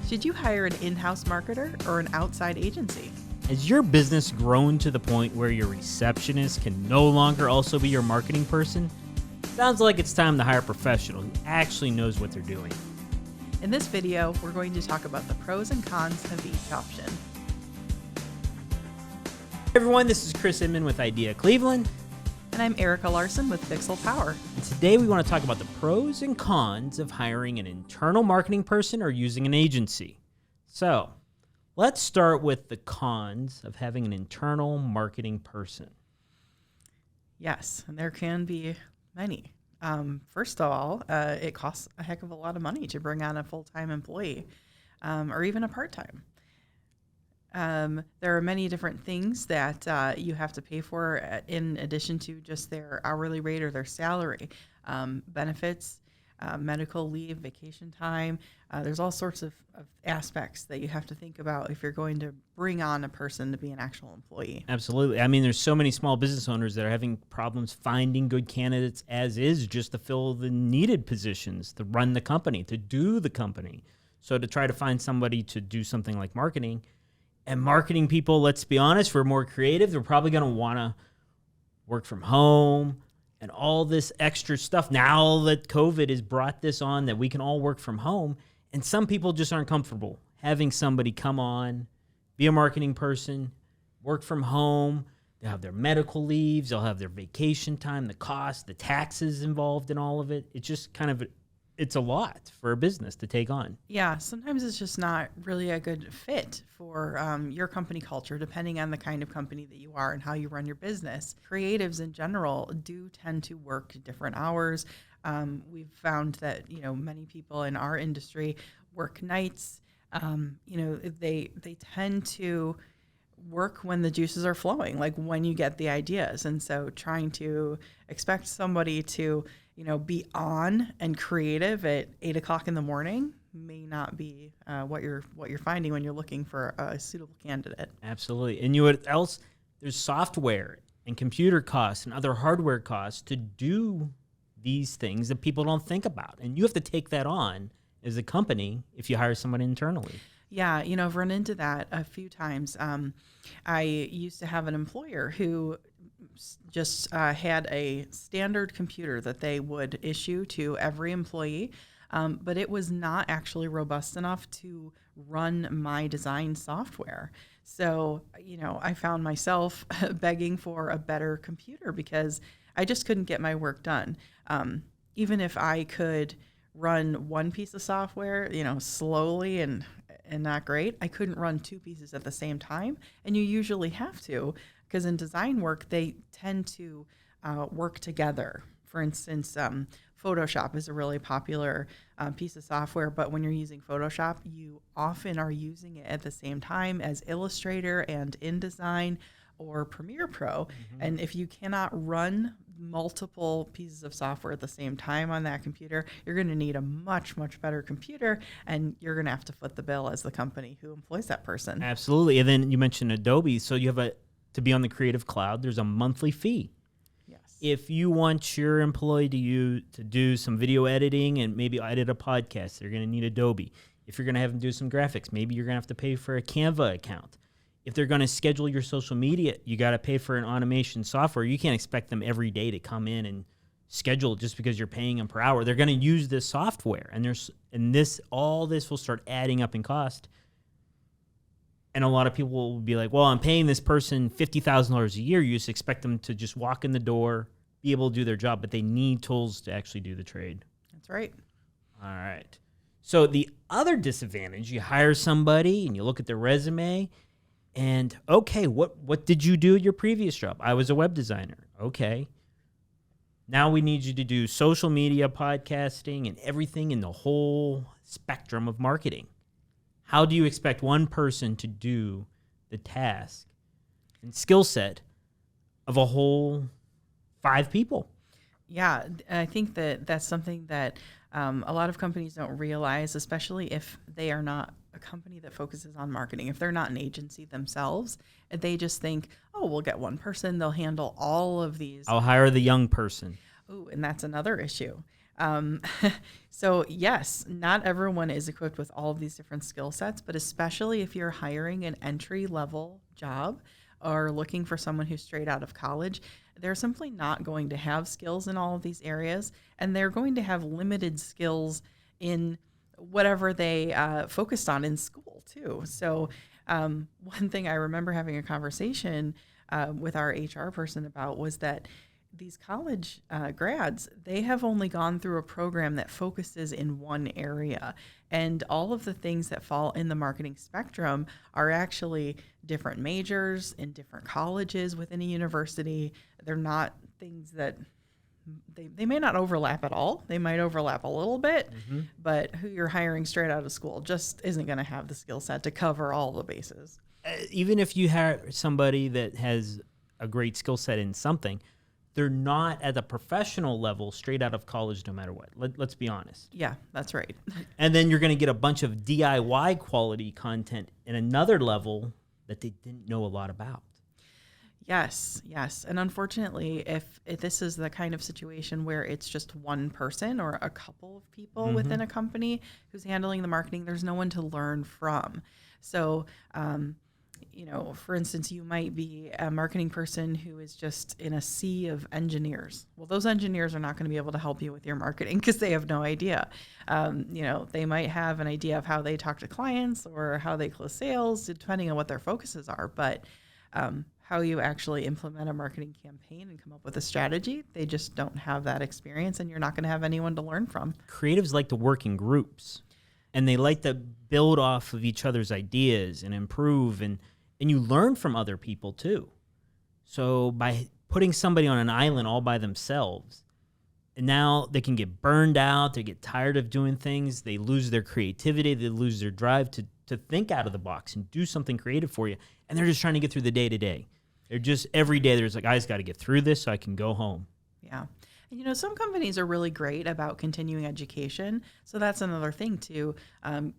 Should you hire an in-house marketer or an outside agency? Has your business grown to the point where your receptionist can no longer also be your marketing person? Sounds like it's time to hire a professional who actually knows what they're doing. In this video, we're going to talk about the pros and cons of each option. Hey everyone, this is Chris Inman with I.D.E.A Cleveland. And I'm Erica Larson with Pixel Power. And today we want to talk about the pros and cons of hiring an internal marketing person or using an agency. So, let's start with the cons of having an internal marketing person. Yes, and there can be many. First of all, it costs a heck of a lot of money to bring on a full-time employee or even a part-time. There are many different things that you have to pay for in addition to just their hourly rate or their salary. Benefits, medical leave, vacation time. There's all sorts of aspects that you have to think about if you're going to bring on a person to be an actual employee. Absolutely. I mean, there's so many small business owners that are having problems finding good candidates as is just to fill the needed positions, to run the company, to do the company. So to try to find somebody to do something like marketing. And marketing people, let's be honest, we're more creative. They're probably going to want to work from home and all this extra stuff. Now that COVID has brought this on that we can all work from home, and some people just aren't comfortable having somebody come on, be a marketing person, work from home. They'll have their medical leaves. They'll have their vacation time, the cost, the taxes involved in all of it. It's just kind of it's a lot for a business to take on. Yeah, sometimes it's just not really a good fit for your company culture, depending on the kind of company that you are and how you run your business. Creatives in general do tend to work different hours. We've found that, many people in our industry work nights. They tend to work when the juices are flowing, like when you get the ideas. And so trying to expect somebody to be on and creative at 8 o'clock in the morning may not be what you're finding when you're looking for a suitable candidate. Absolutely. And what else? There's software and computer costs and other hardware costs to do these things that people don't think about. And you have to take that on as a company if you hire someone internally. Yeah, I've run into that a few times. I used to have an employer who just had a standard computer that they would issue to every employee, but it was not actually robust enough to run my design software. So, I found myself begging for a better computer because I just couldn't get my work done. Even if I could run one piece of software, slowly and not great, I couldn't run two pieces at the same time. And you usually have to, because in design work, they tend to work together. For instance, Photoshop is a really popular piece of software, but when you're using Photoshop, you often are using it at the same time as Illustrator and InDesign or Premiere Pro. Mm-hmm. And if you cannot run multiple pieces of software at the same time on that computer, you're going to need a much, much better computer, and you're going to have to foot the bill as the company who employs that person. Absolutely. And then you mentioned Adobe. So you have to be on the Creative Cloud, there's a monthly fee. Yes. If you want your employee to do some video editing and maybe edit a podcast, they're going to need Adobe. If you're going to have them do some graphics, maybe you're going to have to pay for a Canva account. If they're going to schedule your social media, you got to pay for an automation software. You can't expect them every day to come in and schedule just because you're paying them per hour. They're going to use this software, and all this will start adding up in cost. And a lot of people will be like, well, I'm paying this person $50,000 a year. You just expect them to just walk in the door, be able to do their job, but they need tools to actually do the trade. That's right. All right. So the other disadvantage, you hire somebody and you look at their resume, and okay, what did you do at your previous job? I was a web designer. Okay. Now we need you to do social media, podcasting, and everything in the whole spectrum of marketing. How do you expect one person to do the task and skill set of a whole 5 people? Yeah, I think that's something that a lot of companies don't realize, especially if they are not a company that focuses on marketing. If they're not an agency themselves, they just think, oh, we'll get one person, they'll handle all of these. I'll hire the young person. Oh, and that's another issue. Um, so yes, not everyone is equipped with all of these different skill sets, but especially if you're hiring an entry level job or looking for someone who's straight out of college, they're simply not going to have skills in all of these areas, and they're going to have limited skills in whatever they focused on in school too. So one thing I remember having a conversation with our HR person about was that these college grads, they have only gone through a program that focuses in one area. And all of the things that fall in the marketing spectrum are actually different majors in different colleges within a university. They're not things that they may not overlap at all. They might overlap a little bit, but who you're hiring straight out of school just isn't going to have the skill set to cover all the bases. Even if you hire somebody that has a great skill set in something, they're not at a professional level straight out of college no matter what. Let's be honest. Yeah, that's right. And then you're going to get a bunch of DIY quality content in another level that they didn't know a lot about. Yes. And unfortunately, if this is the kind of situation where it's just one person or a couple of people within a company who's handling the marketing, there's no one to learn from. So, for instance, you might be a marketing person who is just in a sea of engineers. Well, those engineers are not going to be able to help you with your marketing because they have no idea. They might have an idea of how they talk to clients or how they close sales, depending on what their focuses are. But how you actually implement a marketing campaign and come up with a strategy, they just don't have that experience, and you're not going to have anyone to learn from. Creatives like to work in groups, and they like to build off of each other's ideas and improve, and you learn from other people too. So by putting somebody on an island all by themselves, and now they can get burned out, they get tired of doing things, they lose their creativity, they lose their drive to think out of the box and do something creative for you, and they're just trying to get through the day-to-day. They're just, every day there's like, I just got to get through this so I can go home. Yeah. And, some companies are really great about continuing education. So that's another thing to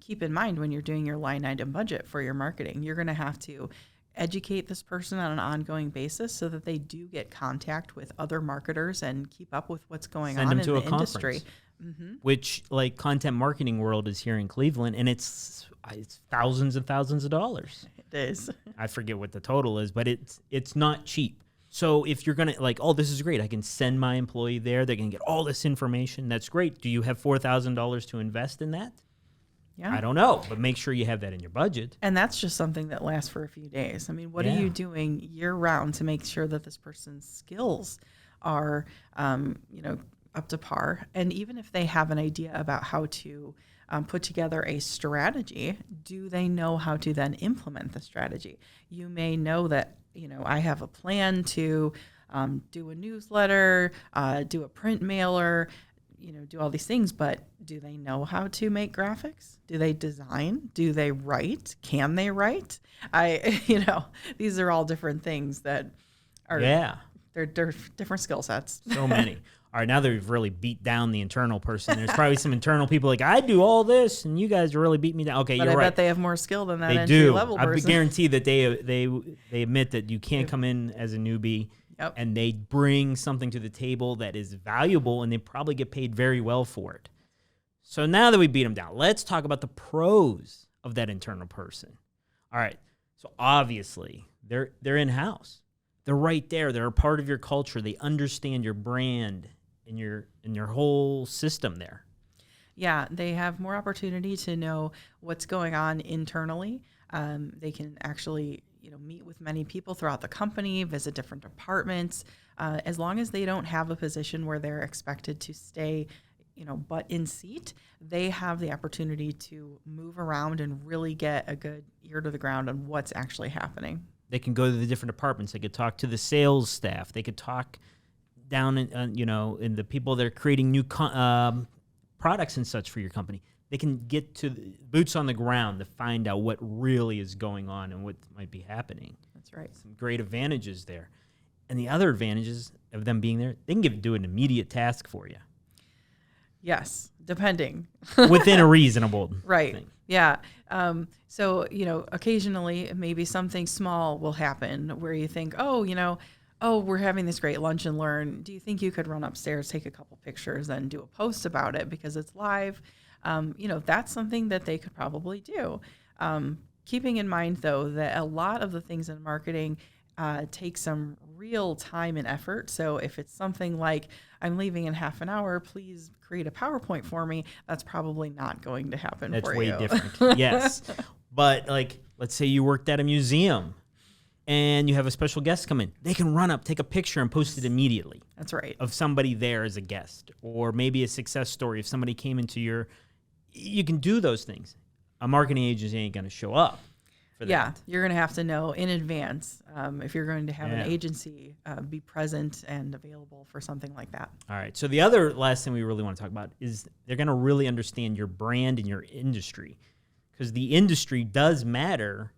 keep in mind when you're doing your line item budget for your marketing. You're going to have to educate this person on an ongoing basis so that they do get contact with other marketers and keep up with what's going on in the industry. Which, like, content marketing world is here in Cleveland, and it's thousands and thousands of dollars. It is. I forget what the total is, but it's not cheap. So if you're going to, like, oh, this is great, I can send my employee there, they can get all this information, that's great. Do you have $4,000 to invest in that? Yeah. I don't know, but make sure you have that in your budget. And that's just something that lasts for a few days. I mean, what are you doing year round to make sure that this person's skills are, up to par? And even if they have an idea about how to put together a strategy, do they know how to then implement the strategy? You may know that, I have a plan to do a newsletter, do a print mailer, do all these things, but do they know how to make graphics? Do they design? Do they write? Can they write? These are all different things that are, they're different skill sets. So many. All right, now that we've really beat down the internal person, there's probably some internal people like, I do all this, and you guys really beat me down. Okay, but you're I right. bet they have more skill than that they entry do. level I person. guarantee that they admit that you can't come in as a newbie, and they bring something to the table that is valuable, and they probably get paid very well for it. So now that we beat them down, let's talk about the pros of that internal person. All right, so obviously they're in-house. They're right there. They're a part of your culture. They understand your brand and your whole system there. Yeah, they have more opportunity to know what's going on internally. They can actually, meet with many people throughout the company, visit different departments. As long as they don't have a position where they're expected to stay, butt in seat, they have the opportunity to move around and really get a good ear to the ground on what's actually happening. They can go to the different departments. They could talk to the sales staff. They could talk down in the people that are creating new products and such for your company. They can get to the boots on the ground to find out what really is going on and what might be happening. That's right. Some great advantages there. And the other advantages of them being there, they can do an immediate task for you. Yes, depending. Within a reasonable thing. Yeah. So, occasionally maybe something small will happen where you think, oh, we're having this great lunch and learn. Do you think you could run upstairs, take a couple pictures, and do a post about it because it's live? That's something that they could probably do. Keeping in mind, though, that a lot of the things in marketing take some real time and effort. So if it's something like, I'm leaving in half an hour, please create a PowerPoint for me, that's probably not going to happen That's for way you. different. Yes. But like, let's say you worked at a museum and you have a special guest come in. They can run up, take a picture, and post it immediately That's right. of somebody there as a guest, or maybe a success story. If somebody came into you can do those things. A marketing agency ain't going to show up for that. Yeah, you're going to have to know in advance if you're going to have an Yeah. agency be present and available for something like that. All right. So the other last thing we really want to talk about is they're going to really understand your brand and your industry, because the industry does matter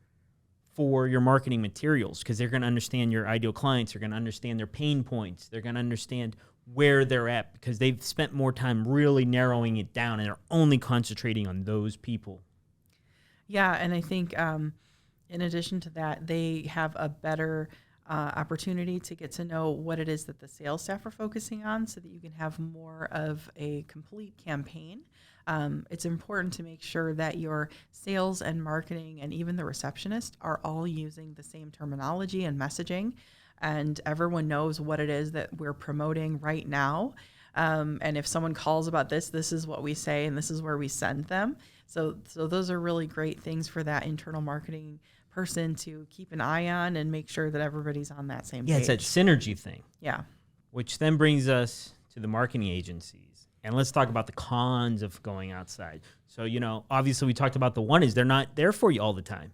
for your marketing materials, because they're going to understand your ideal clients. They're going to understand their pain points. They're going to understand where they're at, because they've spent more time really narrowing it down and they're only concentrating on those people. Yeah, and I think in addition to that, they have a better opportunity to get to know what it is that the sales staff are focusing on so that you can have more of a complete campaign. It's important to make sure that your sales and marketing and even the receptionist are all using the same terminology and messaging, and everyone knows what it is that we're promoting right now. And if someone calls about this, this is what we say, and this is where we send them. So those are really great things for that internal marketing person to keep an eye on and make sure that everybody's on that same Yeah, page. it's that synergy thing, Yeah. which then brings us to the marketing agencies. And let's talk about the cons of going outside. So, obviously we talked about the one is they're not there for you all the time.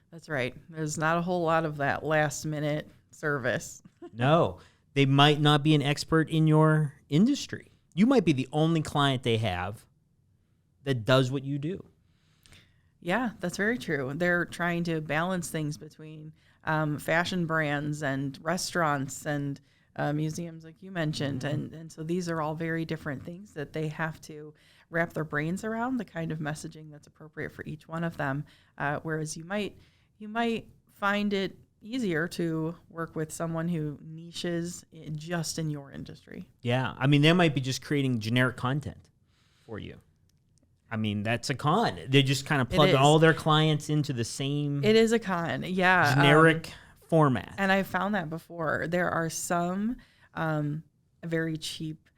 That's right. There's not a whole lot of that last minute service. No, they might not be an expert in your industry. You might be the only client they have that does what you do. Yeah, that's very true. They're trying to balance things between fashion brands and restaurants and museums, like you mentioned. And so these are all very different things that they have to wrap their brains around, the kind of messaging that's appropriate for each one of them. Whereas you might find it easier to work with someone who niches just in your industry. Yeah, I mean, they might be just creating generic content for you. I mean, that's a con. They just kind of plug all their clients into the same It is a con, yeah. generic format. And I've found that before. There are some very cheap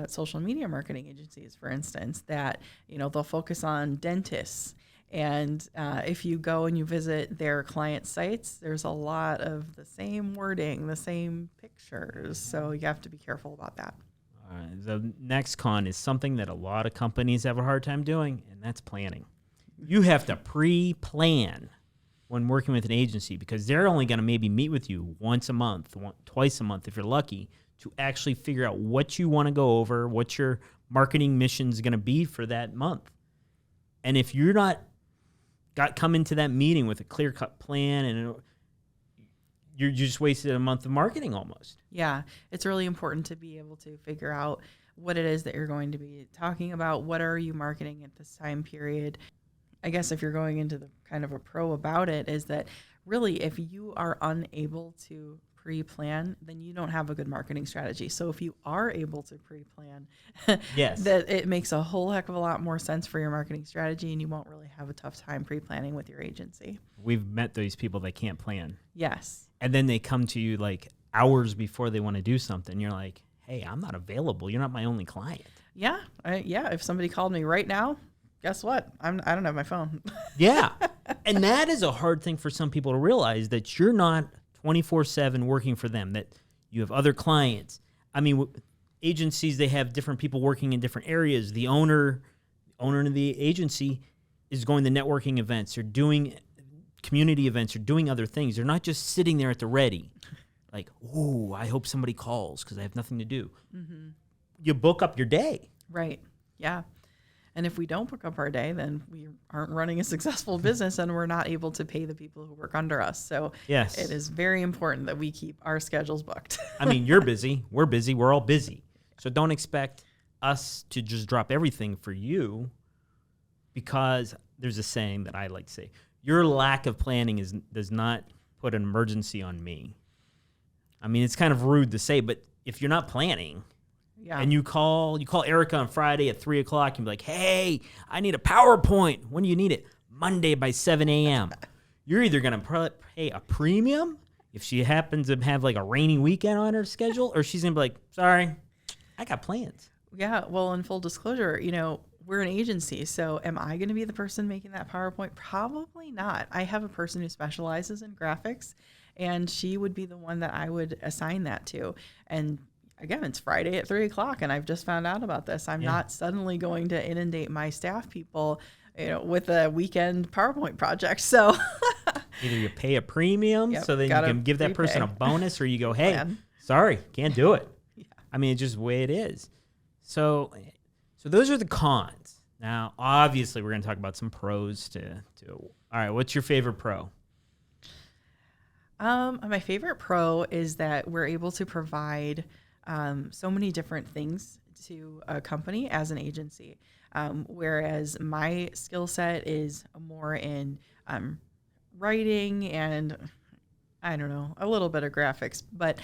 social media marketing agencies, for instance, that they'll focus on dentists. And if you go and you visit their client sites, there's a lot of the same wording, the same pictures. So you have to be careful about that. The next con is something that a lot of companies have a hard time doing, and that's planning. You have to pre-plan when working with an agency, because they're only going to maybe meet with you once a month, twice a month if you're lucky, to actually figure out what you want to go over, what your marketing mission is going to be for that month. And if you're not come into that meeting with a clear-cut plan, and you just wasted a month of marketing almost. Yeah, it's really important to be able to figure out what it is that you're going to be talking about. What are you marketing at this time period? I guess if you're going into the kind of a pro about it, is that really if you are unable to pre-plan, then you don't have a good marketing strategy. So if you are able to pre-plan, yes, that it makes a whole heck of a lot more sense for your marketing strategy, and you won't really have a tough time pre-planning with your agency. We've met those people that can't plan. Yes. And then they come to you like hours before they want to do something. You're like, hey, I'm not available. You're not my only client. Yeah. If somebody called me right now, guess what? I don't have my phone. Yeah. And that is a hard thing for some people to realize, that you're not 24/7 working for them, that you have other clients. I mean, agencies, they have different people working in different areas. The owner of the agency is going to networking events or doing community events or doing other things. They're not just sitting there at the ready, like, oh, I hope somebody calls because I have nothing to do. Mm-hmm. You book up your day. Right. Yeah. And if we don't book up our day, then we aren't running a successful business, and we're not able to pay the people who work under us. So yes, it is very important that we keep our schedules booked. I mean, you're busy. We're busy. We're all busy. So don't expect us to just drop everything for you, because there's a saying that I like to say, your lack of planning does not put an emergency on me. I mean, it's kind of rude to say, but if you're not planning Yeah. and you call Erica on Friday at 3 o'clock and be like, hey, I need a PowerPoint. When do you need it? Monday by 7 a.m. You're either going to pay a premium if she happens to have like a rainy weekend on her schedule, or she's going to be like, sorry, I got plans. Yeah. Well, in full disclosure, we're an agency. So am I going to be the person making that PowerPoint? Probably not. I have a person who specializes in graphics, and she would be the one that I would assign that to. And again, it's Friday at 3 o'clock, and I've just found out about this. I'm not suddenly going to inundate my staff people, with a weekend PowerPoint project. So either you pay a premium so then you can give that person a bonus, or you go, hey, sorry, can't do it. Yeah. I mean, it's just the way it is. So those are the cons. Now, obviously, we're going to talk about some pros to. All right, what's your favorite pro? My favorite pro is that we're able to provide so many different things to a company as an agency. Whereas my skill set is more in writing and, I don't know, a little bit of graphics, but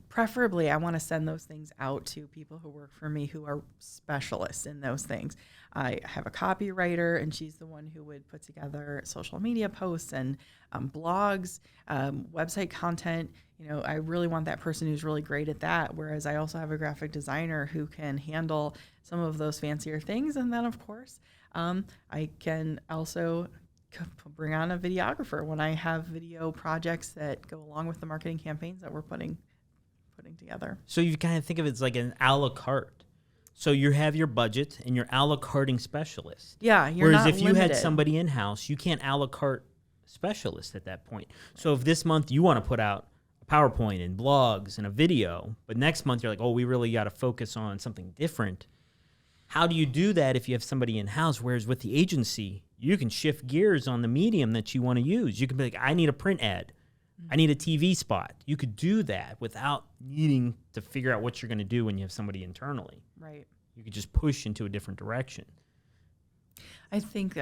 preferably I want to send those things out to people who work for me who are specialists in those things. I have a copywriter, and she's the one who would put together social media posts and blogs, website content. I really want that person who's really great at that. Whereas I also have a graphic designer who can handle some of those fancier things. And then, of course, I can also bring on a videographer when I have video projects that go along with the marketing campaigns that we're putting together. So you kind of think of it as like an a la carte. So you have your budget and you're a la carting specialist. Yeah, you're Whereas not if you limited. had somebody in-house, you can't a la carte specialist at that point. So if this month you want to put out a PowerPoint and blogs and a video, but next month you're like, oh, we really got to focus on something different. How do you do that if you have somebody in-house? Whereas with the agency, you can shift gears on the medium that you want to use. You can be like, I need a print ad. I need a TV spot. You could do that without needing to figure out what you're going to do when you have somebody internally. Right. You could just push into a different direction. I think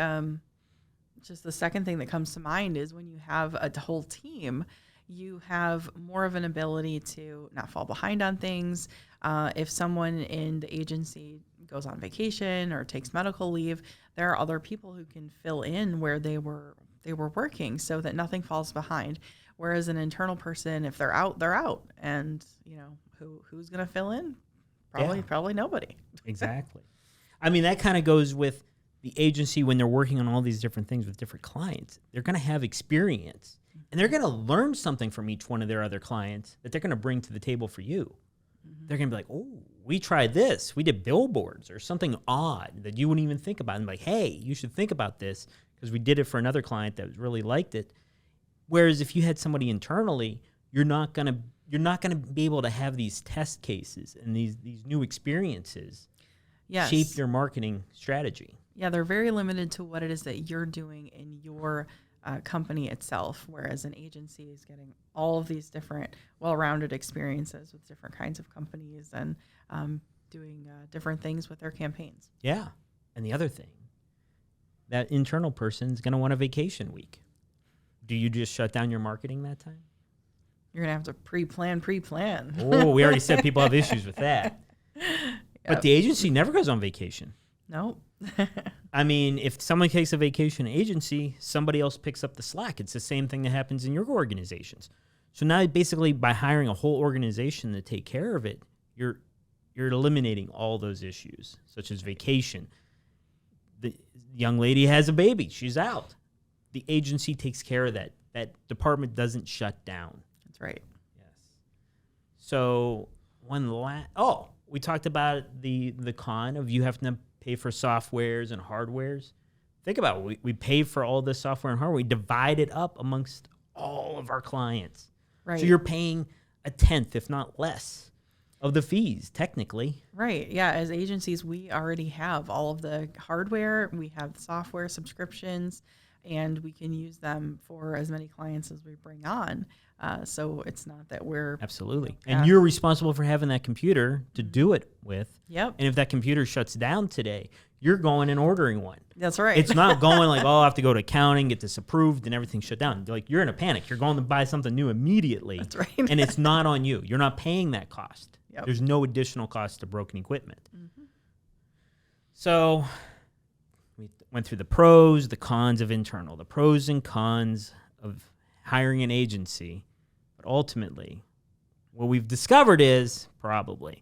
just the second thing that comes to mind is when you have a whole team, you have more of an ability to not fall behind on things. If someone in the agency goes on vacation or takes medical leave, there are other people who can fill in where they were working so that nothing falls behind. Whereas an internal person, if they're out, they're out. And, who's going to fill in? Probably nobody. Exactly. I mean, that kind of goes with the agency when they're working on all these different things with different clients. They're going to have experience, and they're going to learn something from each one of their other clients that they're going to bring to the table for you. Mm-hmm. They're going to be like, oh, we tried this. We did billboards or something odd that you wouldn't even think about. And like, hey, you should think about this because we did it for another client that really liked it. Whereas if you had somebody internally, you're not gonna be able to have these test cases and these new experiences shape your marketing strategy. Yeah, they're very limited to what it is that you're doing in your company itself, whereas an agency is getting all of these different well-rounded experiences with different kinds of companies and doing different things with their campaigns. Yeah, and the other thing, that internal person is going to want a vacation week. Do you just shut down your marketing that time? You're going to have to pre-plan. Oh, we already said people have issues with that. Yep. But the agency never goes on vacation. Nope. I mean, if someone takes a vacation agency, somebody else picks up the slack. It's the same thing that happens in your organizations. So now basically by hiring a whole organization to take care of it, you're eliminating all those issues, such as vacation. The young lady has a baby. She's out. The agency takes care of that. That department doesn't shut down. That's right. Yes. So we talked about the con of you having to pay for softwares and hardwares. Think about it. We pay for all this software and hardware. We divide it up amongst all of our clients. Right. So you're paying a tenth, if not less, of the fees, technically. Right. Yeah. As agencies, we already have all of the hardware. We have the software subscriptions, and we can use them for as many clients as we bring on. So it's not that we're... Absolutely. And you're responsible for having that computer to do it with. Yep. And if that computer shuts down today, You're going and ordering one. That's right. It's not going like, oh, I have to go to accounting, get this approved, and everything shut down. Like, you're in a panic. You're going to buy something new immediately. That's right. And it's not on you. You're not paying that cost. Yep. There's no additional cost to broken equipment. Mm-hmm. So we went through the pros, the cons of internal, the pros and cons of hiring an agency. But ultimately, what we've discovered is probably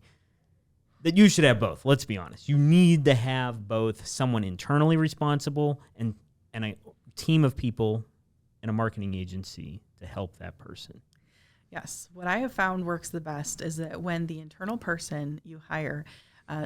that you should have both. Let's be honest. You need to have both someone internally responsible and a team of people in a marketing agency to help that person. Yes. What I have found works the best is that when the internal person you hire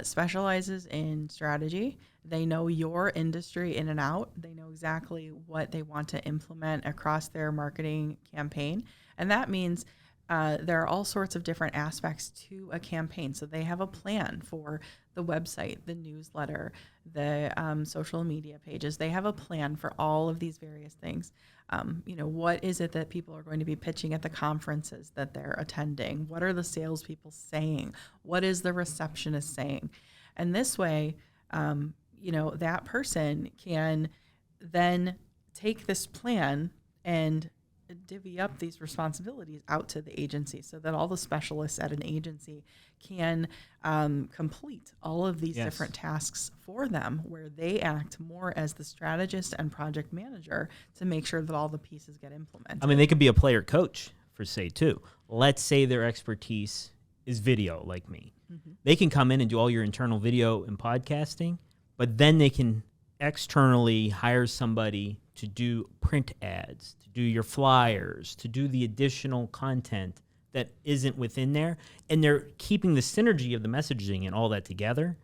specializes in strategy, they know your industry in and out. They know exactly what they want to implement across their marketing campaign. And that means there are all sorts of different aspects to a campaign. So they have a plan for the website, the newsletter, the social media pages. They have a plan for all of these various things. What is it that people are going to be pitching at the conferences that they're attending? What are the salespeople saying? What is the receptionist saying? And this way, that person can then take this plan and divvy up these responsibilities out to the agency so that all the specialists at an agency can complete all of these different tasks for them, where they act more as the strategist and project manager to make sure that all the pieces get implemented. I mean, they could be a player coach for say too. Let's say their expertise is video like me. Mm-hmm. They can come in and do all your internal video and podcasting, but then they can externally hire somebody to do print ads, to do your flyers, to do the additional content that isn't within there. And they're keeping the synergy of the messaging and all that together,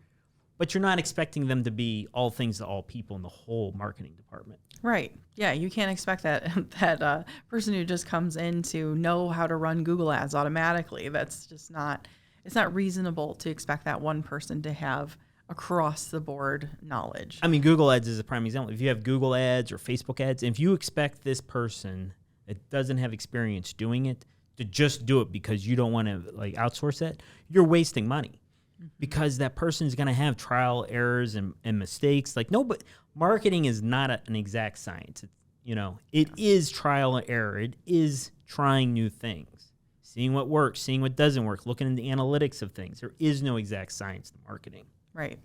but you're not expecting them to be all things to all people in the whole marketing department. Right. Yeah, you can't expect that person who just comes in to know how to run Google ads automatically. That's just not, it's not reasonable to expect that one person to have across the board knowledge. I mean, Google ads is a prime example. If you have Google ads or Facebook ads, if you expect this person that doesn't have experience doing it to just do it because you don't want to like outsource it, you're wasting money. Mm-hmm. Because that person's going to have trial errors and mistakes. Like, no, but marketing is not an exact science. It is trial and error. It is trying new things, seeing what works, seeing what doesn't work, looking into the analytics of things. There is no exact science to marketing. Right.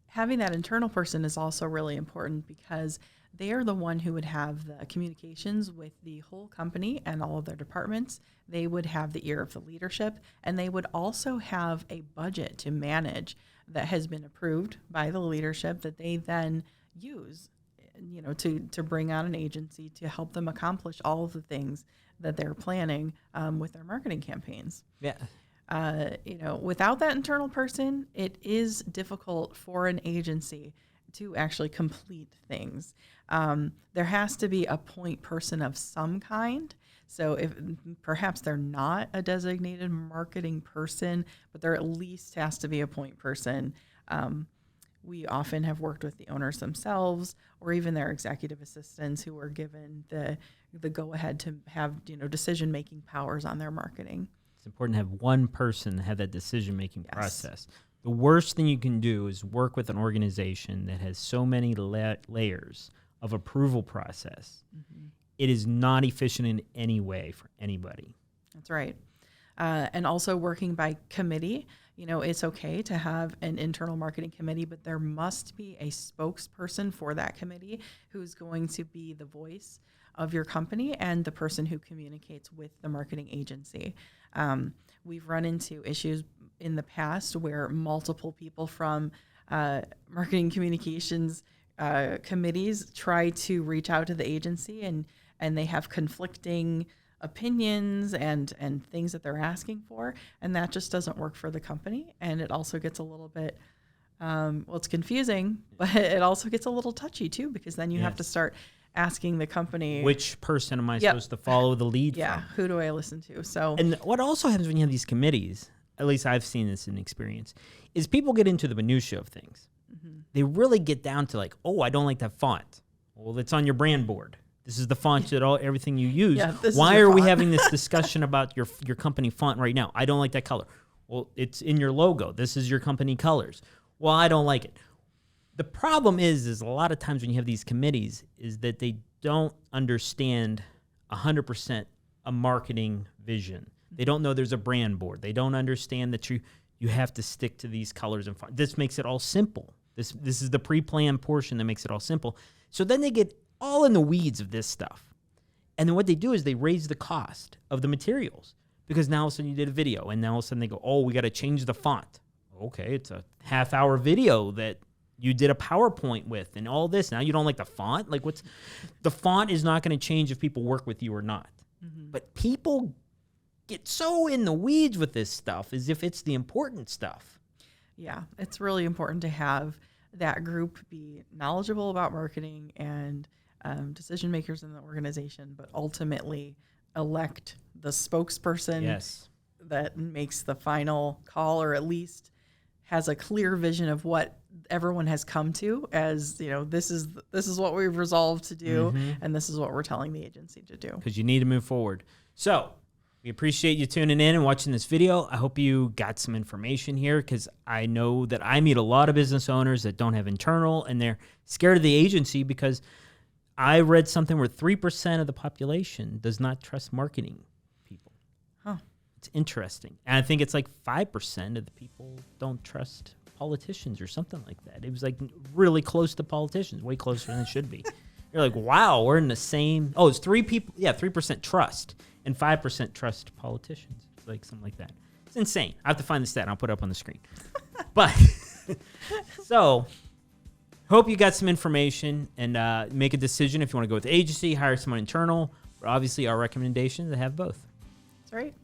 Having that internal person is also really important because they are the one who would have the communications with the whole company and all of their departments. They would have the ear of the leadership, and they would also have a budget to manage that has been approved by the leadership that they then use, to bring on an agency to help them accomplish all of the things that they're planning with their marketing campaigns. Yeah. Without that internal person, it is difficult for an agency to actually complete things. There has to be a point person of some kind. So if perhaps they're not a designated marketing person, but there at least has to be a point person. We often have worked with the owners themselves or even their executive assistants who are given the go-ahead to have, decision-making powers on their marketing. It's important to have one person have that decision-making process. The worst thing you can do is work with an organization that has so many layers of approval process. Mm-hmm. It is not efficient in any way for anybody. That's right. And also working by committee. It's okay to have an internal marketing committee, but there must be a spokesperson for that committee who's going to be the voice of your company and the person who communicates with the marketing agency. We've run into issues in the past where multiple people from marketing communications committees try to reach out to the agency and they have conflicting opinions and things that they're asking for, and that just doesn't work for the company. And it also gets a little bit, it's confusing, but it also gets a little touchy too, because then you have to start asking the company, which person am I supposed to follow the lead from? Who do I listen to? So, and what also happens when you have these committees, at least I've seen this in experience, is people get into the minutia of things. Mm-hmm. They really get down to like, oh, I don't like that font. Well, it's on your brand board. This is the font that everything you use. Why are we having this discussion about your company font right now? I don't like that color. Well, it's in your logo. This is your company colors. Well, I don't like it. The problem is a lot of times when you have these committees is that they don't understand 100% a marketing vision. They don't know there's a brand board. They don't understand that you have to stick to these colors and this makes it all simple. This is the pre-planned portion that makes it all simple. So then they get all in the weeds of this stuff. And then what they do is they raise the cost of the materials because now all of a sudden you did a video and now all of a sudden they go, oh, we got to change the font. Okay, it's a half-hour video that you did a PowerPoint with and all this. Now you don't like the font? Like the font is not going to change if people work with you or not. Mm-hmm. But people get so in the weeds with this stuff as if it's the important stuff. Yeah, it's really important to have that group be knowledgeable about marketing and decision makers in the organization, but ultimately elect the spokesperson that makes the final call, or at least has a clear vision of what everyone has come to as, this is what we've resolved to do, and this is what we're telling the agency to do. Because you need to move forward. So we appreciate you tuning in and watching this video. I hope you got some information here because I know that I meet a lot of business owners that don't have internal and they're scared of the agency because I read something where 3% of the population does not trust marketing people. Huh. It's interesting. And I think it's like 5% of the people don't trust politicians or something like that. It was like really close to politicians, way closer than it should be. You're like, wow, we're in the same. Oh, it's 3% trust and 5% trust politicians. It's like something like that. It's insane. I have to find the stat and I'll put it up on the screen. But so hope you got some information and make a decision if you want to go with the agency, hire someone internal. But obviously, our recommendation is to have both. That's right.